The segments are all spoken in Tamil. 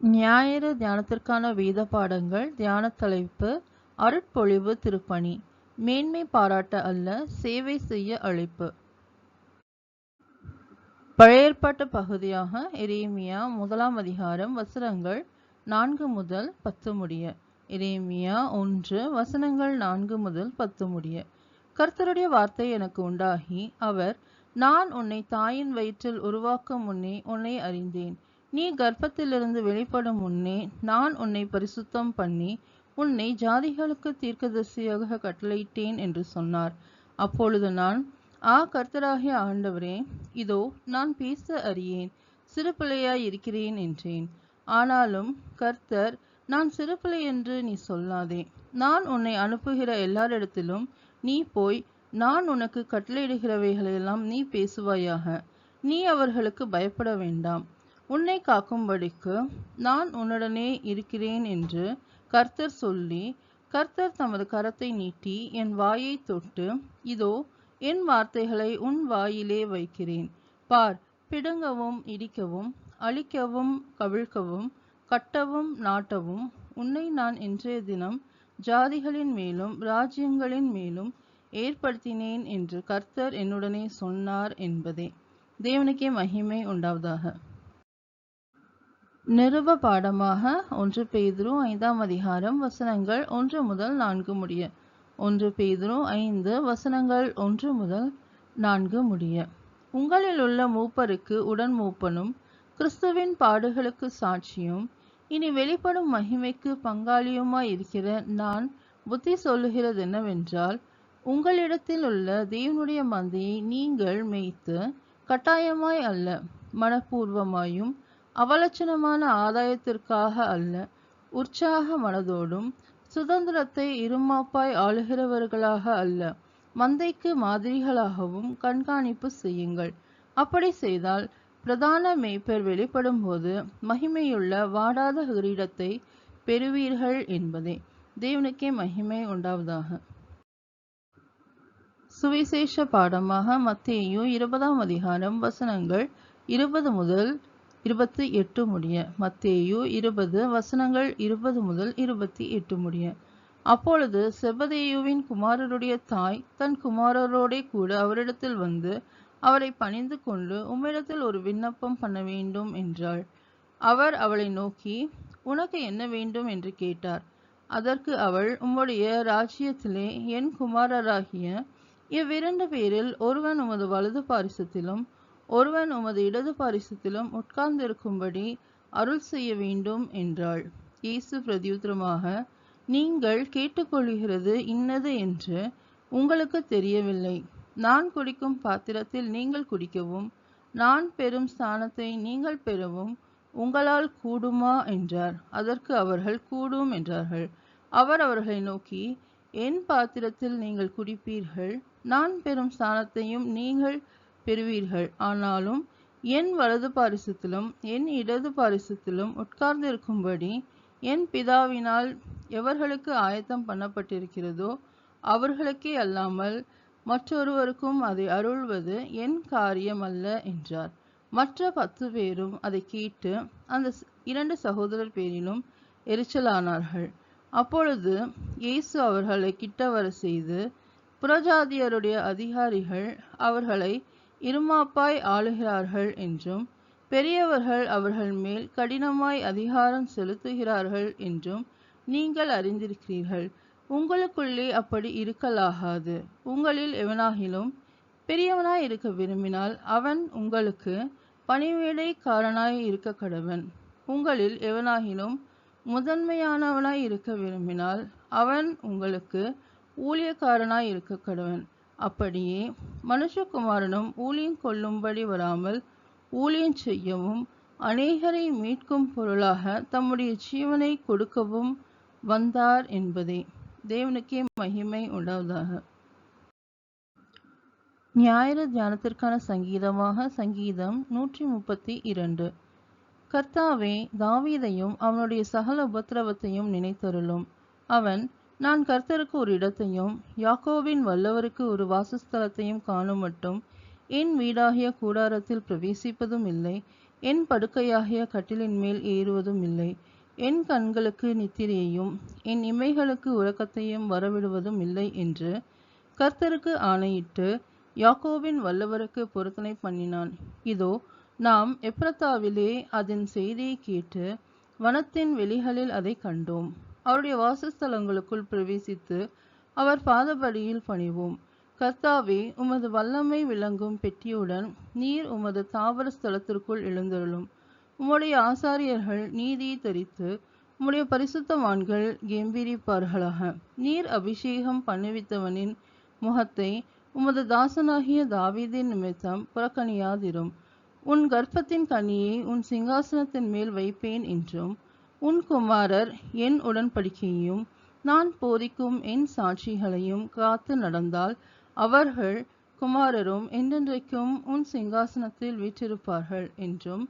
ஞாயிறு தியானத்திற்கான வேத பாடங்கள். தியான தலைப்பு: அருட்பொழிவு திருப்பணி. மேன்மை பாராட்ட அல்ல, சேவை செய்ய அழைப்பு. பழைய ஏற்பாட்டு பகுதியாக எரேமியா 1 அதிகாரம் வசனங்கள் 4 முதல் 10 முடிய. எரேமியா 1 வசனங்கள் 4 முதல் 10 முடிய. கர்த்தருடைய வார்த்தை எனக்கு உண்டாகி, அவர், நான் உன்னை தாயின் வயிற்றில் உருவாக்கும் முன்னே உன்னை அறிந்தேன். நீ கர்ப்பத்திலிருந்து வெளிப்படும் முன்னே நான் உன்னை பரிசுத்தம் பண்ணி உன்னை ஜாதிகளுக்கு தீர்க்கதரிசியாக கட்டளையிட்டேன் என்று சொன்னார். அப்பொழுது நான், கர்த்தராகிய ஆண்டவரே, இதோ நான் பேச அறியேன், சிறு பிள்ளையாய் இருக்கிறேன் என்றேன். ஆனாலும் கர்த்தர், நான் சிறு பிள்ளை என்று நீ சொல்லாதே. நான் உன்னை அனுப்புகிற எல்லாரிடத்திலும் நீ போய் நான் உனக்கு கட்டளையிடுகிறவைகளெல்லாம் நீ பேசுவாயாக. நீ அவர்களுக்கு பயப்பட வேண்டாம். உன்னை காக்கும்படிக்கு நான் உன்னுடனே இருக்கிறேன் என்று கர்த்தர் சொல்லி, கர்த்தர் தமது கரத்தை நீட்டி என் வாயை தொட்டு, இதோ என் வார்த்தைகளை உன் வாயிலே வைக்கிறேன். பார், பிடுங்கவும் இடிக்கவும் அழிக்கவும் கவிழ்க்கவும் கட்டவும் நாட்டவும் உன்னை நான் இன்றைய தினம் ஜாதிகளின் மேலும் ராஜ்யங்களின் மேலும் ஏற்படுத்தினேன் என்று கர்த்தர் என்னுடனே சொன்னார் என்பதே. தேவனுக்கே மகிமை உண்டாவதாக. நிருப பாடமாக 1 பேதுரு 5 அதிகாரம் வசனங்கள் 1 முதல் 4 முடிய. 1 பேதுரு 5 வசனங்கள் 1 முதல் 4 முடிய. உங்களில் உள்ள மூப்பருக்கு உடன் மூப்பனும், கிறிஸ்துவின் பாடுகளுக்கு சாட்சியும், இனி வெளிப்படும் மகிமைக்கு பங்காளியுமாய் இருக்கிற நான் புத்தி சொல்லுகிறது என்னவென்றால், உங்களிடத்தில் உள்ள தேவனுடைய மந்தையை நீங்கள் மேய்த்து கட்டாயமாய் அல்ல, மனப்பூர்வமாயும் அவலட்சணமான ஆதாயத்திற்காக அல்ல, உற்சாக மனதோடும் சுதந்திரத்தை இருமாப்பாய் ஆளுகிறவர்களாக அல்ல, மந்தைக்கு மாதிரிகளாகவும் கண்காணிப்பு செய்யுங்கள். அப்படி செய்தால் பிரதான மேய்ப்பர் வெளிப்படும் போது மகிமையுள்ள வாடாத கிரீடத்தை பெறுவீர்கள் என்பதே. தேவனுக்கே மகிமை உண்டாவதாக. சுவிசேஷ பாடமாக மத்தேயு 20 அதிகாரம் வசனங்கள் 20 முதல் 28 முடிய. மத்தேயு 20 வசனங்கள் 20 முதல் 28 முடிய. அப்பொழுது செபதேயுவின் குமாரருடைய தாய் தன் குமாரரோடே கூட அவரிடத்தில் வந்து அவரை பணிந்து கொண்டு, உம்மிடத்தில் ஒரு விண்ணப்பம் பண்ண வேண்டும் என்றாள். அவர் அவளை நோக்கி, உனக்கு என்ன வேண்டும் என்று கேட்டார். அதற்கு அவள், உம்முடைய ராஜ்யத்திலே என் குமாரராகிய இவ்விரண்டு பேரில் ஒருவன் உமது வலது பாரிசத்திலும் ஒருவன் உமது இடது பாரிசத்திலும் உட்கார்ந்திருக்கும்படி அருள் செய்ய வேண்டும் என்றாள். இயேசு பிரதியுத்தரமாக, நீங்கள் கேட்டுக்கொள்கிறது இன்னது என்று உங்களுக்கு தெரியவில்லை. நான் குடிக்கும் பாத்திரத்தில் நீங்கள் குடிக்கவும் நான் பெறும் ஸ்தானத்தை நீங்கள் பெறவும் உங்களால் கூடுமா என்றார். அதற்கு அவர்கள், கூடும் என்றார்கள். அவர் அவர்களை நோக்கி, என் பாத்திரத்தில் நீங்கள் குடிப்பீர்கள், நான் பெறும் ஸ்தானத்தையும் நீங்கள் பெறுவீர்கள். ஆனாலும் என் வலது பாரிசத்திலும் என் இடது பாரிசத்திலும் உட்கார்ந்திருக்கும்படி என் பிதாவினால் எவர்களுக்கு ஆயத்தம் பண்ணப்பட்டிருக்கிறதோ அவர்களுக்கே அல்லாமல் மற்றொருவருக்கும் அதை அருள்வது என் காரியம் அல்ல என்றார். மற்ற 10 பேரும் அதை கேட்டு அந்த 2 சகோதரர் பேரிலும் எரிச்சலானார்கள். அப்பொழுது இயேசு அவர்களை கிட்ட வர செய்து, புறஜாதியருடைய அதிகாரிகள் அவர்களை இருமாப்பாய் ஆளுகிறார்கள் என்றும், பெரியவர்கள் அவர்கள் மேல் கடினமாய் அதிகாரம் செலுத்துகிறார்கள் என்றும் நீங்கள் அறிந்திருக்கிறீர்கள். உங்களுக்குள்ளே அப்படி இருக்கலாகாது. உங்களில் எவனாகிலும் பெரியவனாய் இருக்க விரும்பினால் அவன் உங்களுக்கு பணிவிடைக்காரனாய் இருக்க கடவன். உங்களில் எவனாகிலும் முதன்மையானவனாய் இருக்க விரும்பினால் அவன் உங்களுக்கு ஊழியக்காரனாய் இருக்க கடவன். அப்படியே மனுஷகுமாரனும் ஊழியம் கொள்ளும்படி வராமல் ஊழியம் செய்யவும் அநேகரை மீட்கும் பொருளாக தம்முடைய ஜீவனை கொடுக்கவும் வந்தார் என்பதே. தேவனுக்கே மகிமை உண்டாவதாக. ஞாயிறு தியானத்திற்கான சங்கீதமாக சங்கீதம் 132. கர்த்தாவே, தாவீதையும் அவனுடைய சகல உபத்திரவத்தையும் நினைத்தருளும். அவன், நான் கர்த்தருக்கு ஒரு இடத்தையும் யாக்கோபின் வல்லவருக்கு ஒரு வாசஸ்தலத்தையும் காணும் மட்டும் என் வீடாகிய கூடாரத்தில் பிரவேசிப்பதும் இல்லை, என் படுக்கையாகிய கட்டிலின் மேல் ஏறுவதும் இல்லை. என் கண்களுக்கு நித்திரையையும் என் இமைகளுக்கு உறக்கத்தையும் வரவிடுவதும் இல்லை என்று கர்த்தருக்கு ஆணையிட்டு யாக்கோபின் வல்லவருக்கு பொருத்தனை பண்ணினான். இதோ, நாம் எப்ரத்தாவிலே அதன் செய்தியை கேட்டு வனத்தின் வெளிகளில் அதை கண்டோம். அவருடைய வாசஸ்தலங்களுக்குள் பிரவேசித்து அவர் பாதபடியில் பணிவோம். கர்த்தாவே, உமது வல்லமை விளங்கும் பெட்டியுடன் நீர் உமது தாவர ஸ்தலத்திற்குள் எழுந்தருளும். உம்முடைய ஆசாரியர்கள் நீதியை தரித்து உம்முடைய பரிசுத்தவான்கள் கெம்பீரிப்பார்களாக. நீர் அபிஷேகம் பண்ணுவித்தவனின் முகத்தை உமது தாசனாகிய தாவீதின் நிமித்தம் புறக்கணியாதிரும். உன் கர்ப்பத்தின் கனியை உன் சிங்காசனத்தின் மேல் வைப்பேன் என்றும், உன் குமாரர் என் உடன்படிக்கையையும் நான் போதிக்கும் என் சாட்சிகளையும் காத்து நடந்தால் அவர்கள் குமாரரும் என்றென்றைக்கும் உன் சிங்காசனத்தில் வீற்றிருப்பார்கள் என்றும்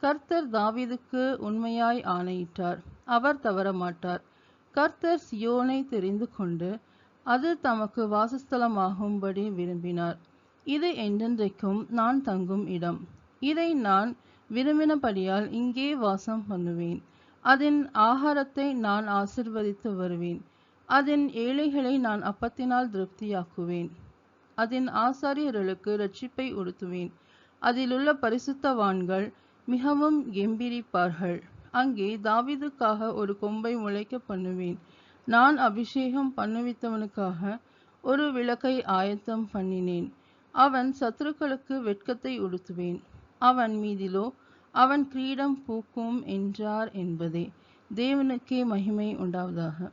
கர்த்தர் தாவீதுக்கு உண்மையாய் ஆணையிட்டார். அவர் தவறமாட்டார். கர்த்தர் சியோனை தெரிந்து கொண்டு அது தமக்கு வாசஸ்தலமாகும்படி விரும்பினார். இது என்றென்றைக்கும் நான் தங்கும் இடம். இதை நான் விரும்பினபடியால் இங்கே வாசம் பண்ணுவேன். அதன் ஆகாரத்தை நான் ஆசிர்வதித்து வருவேன். அதன் ஏழைகளை நான் அப்பத்தினால் திருப்தியாக்குவேன். அதன் ஆசாரியர்களுக்கு இரட்சிப்பை உடுத்துவேன். அதிலுள்ள பரிசுத்தவான்கள் மிகவும் கெம்பீரிப்பார்கள். அங்கே தாவீதுக்காக ஒரு கொம்பை முளைக்க பண்ணுவேன். நான் அபிஷேகம் பண்ணுவித்தவனுக்காக ஒரு விளக்கை ஆயத்தம் பண்ணினேன். அவன் சத்துருக்களுக்கு வெட்கத்தை உடுத்துவேன். அவன் மீதிலோ அவன் கிரீடம் பூக்கும் என்றார் என்பதே. தேவனுக்கே மகிமை உண்டாவதாக.